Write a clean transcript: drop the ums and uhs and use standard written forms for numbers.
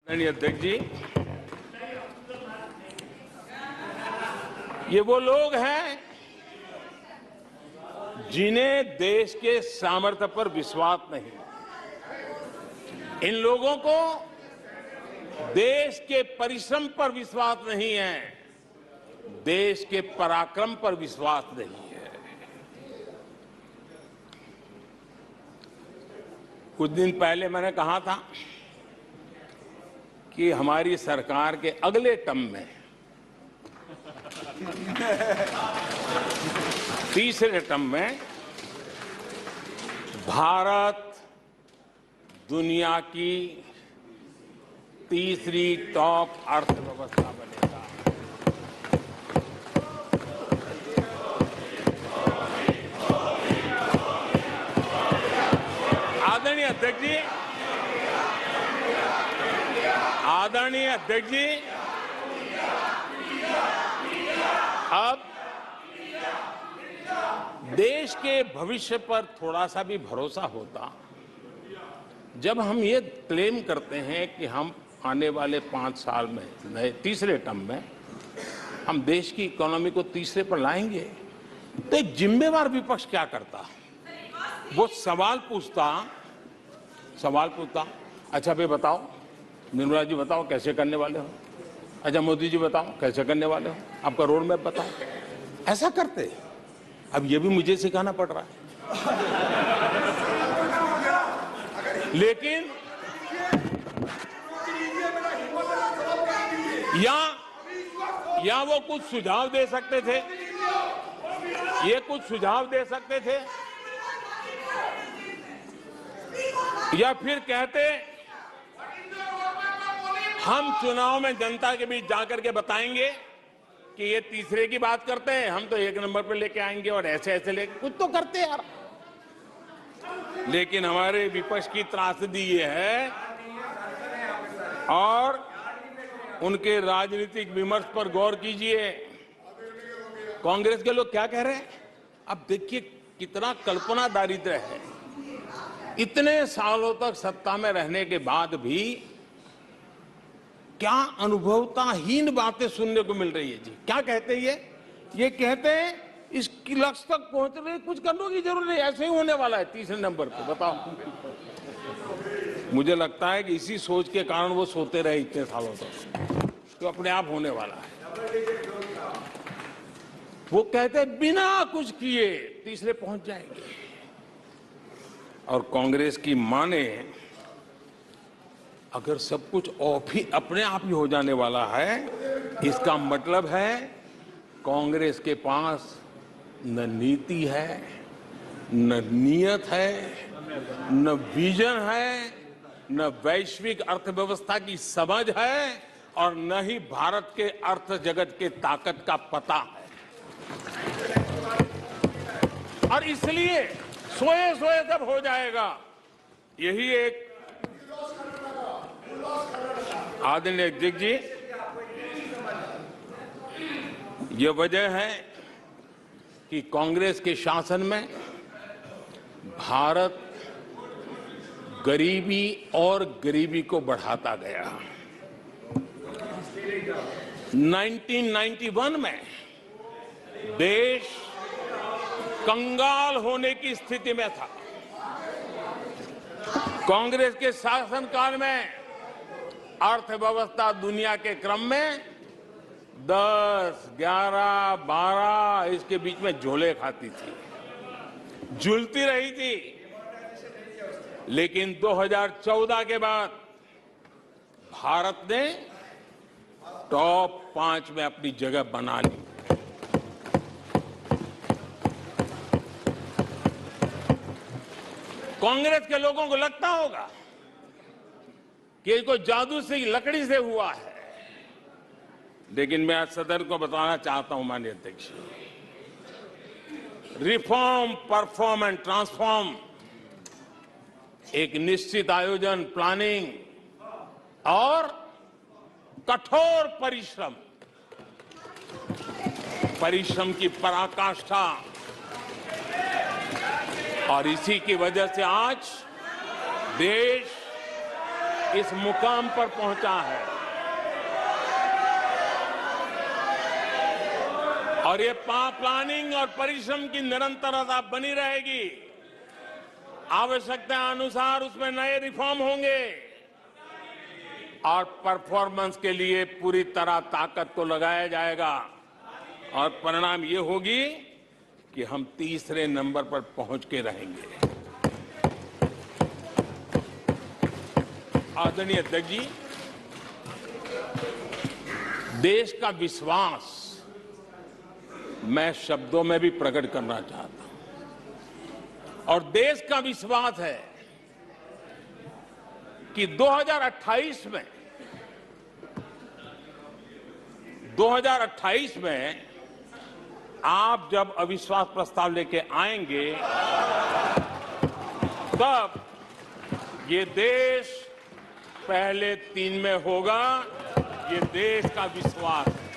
अध्यक्ष जी, ये वो लोग हैं जिन्हें देश के सामर्थ्य पर विश्वास नहीं। इन लोगों को देश के परिश्रम पर विश्वास नहीं है, देश के पराक्रम पर विश्वास नहीं है। कुछ दिन पहले मैंने कहा था कि हमारी सरकार के अगले टर्म में तीसरे टर्म में भारत दुनिया की तीसरी टॉप अर्थव्यवस्था बनेगा। आदरणीय अध्यक्ष जी, अब देश के भविष्य पर थोड़ा सा भी भरोसा होता जब हम ये क्लेम करते हैं कि हम आने वाले 5 साल में नए तीसरे टर्म में हम देश की इकोनॉमी को तीसरे पर लाएंगे, तो एक जिम्मेवार विपक्ष क्या करता? वो सवाल पूछता, अच्छा भाई बताओ, निर्मला जी बताओ कैसे करने वाले हो, अच्छा मोदी जी बताओ कैसे करने वाले हो, आपका रोड मैप बताओ। ऐसा करते। अब ये भी मुझे सिखाना पड़ रहा है। लेकिन या वो कुछ सुझाव दे सकते थे, या फिर कहते हम चुनाव में जनता के बीच जाकर के बताएंगे कि ये तीसरे की बात करते हैं, हम तो 1 नंबर पे लेके आएंगे और ऐसे लेके कुछ तो करते यार। लेकिन हमारे विपक्ष की त्रासदी ये है, और उनके राजनीतिक विमर्श पर गौर कीजिए। कांग्रेस के लोग क्या कह रहे हैं? अब देखिए कितना कल्पना दारिद्र्य है। इतने सालों तक सत्ता में रहने के बाद भी क्या अनुभवताहीन बातें सुनने को मिल रही है जी। क्या कहते हैं ये कहते हैं इस लक्ष्य तक पहुंचने कुछ करने की जरूरत नहीं, ऐसे ही होने वाला है तीसरे नंबर पे। बताओ, मुझे लगता है कि इसी सोच के कारण वो सोते रहे इतने सालों तक, तो अपने आप होने वाला है। वो कहते हैं बिना कुछ किए तीसरे पहुंच जाएंगे, और कांग्रेस की माने अगर सब कुछ अपने आप ही हो जाने वाला है, इसका मतलब है कांग्रेस के पास न नीति है, न नियत है, न विजन है, न वैश्विक अर्थव्यवस्था की समझ है, और न ही भारत के अर्थ जगत के ताकत का पता है। और इसलिए सोए जब हो जाएगा, यही एक आदरणीय अध्यक्ष जी, ये वजह है कि कांग्रेस के शासन में भारत गरीबी को बढ़ाता गया। 1991 में देश कंगाल होने की स्थिति में था। कांग्रेस के शासनकाल में अर्थव्यवस्था दुनिया के क्रम में 10, 11, 12 इसके बीच में झोले खाती थी, झूलती रही थी। लेकिन 2014 के बाद भारत ने टॉप 5 में अपनी जगह बना ली। कांग्रेस के लोगों को लगता होगा कि ये कोई जादू से लकड़ी से हुआ है, लेकिन मैं आज सदन को बताना चाहता हूं माननीय अध्यक्ष, रिफॉर्म, परफॉर्म एंड ट्रांसफॉर्म एक निश्चित आयोजन, प्लानिंग और कठोर परिश्रम की पराकाष्ठा, और इसी की वजह से आज देश इस मुकाम पर पहुंचा है और ये प्लानिंग और परिश्रम की निरंतरता बनी रहेगी। आवश्यकता अनुसार उसमें नए रिफॉर्म होंगे और परफॉर्मेंस के लिए पूरी तरह ताकत को लगाया जाएगा और परिणाम ये होगी कि हम तीसरे नंबर पर पहुंच के रहेंगे। आदरणीय अध्यक्ष जी, देश का विश्वास मैं शब्दों में भी प्रकट करना चाहता हूं और देश का विश्वास है कि 2028 में आप जब अविश्वास प्रस्ताव लेके आएंगे तब ये देश पहले 3 में होगा। ये देश का विश्वास है।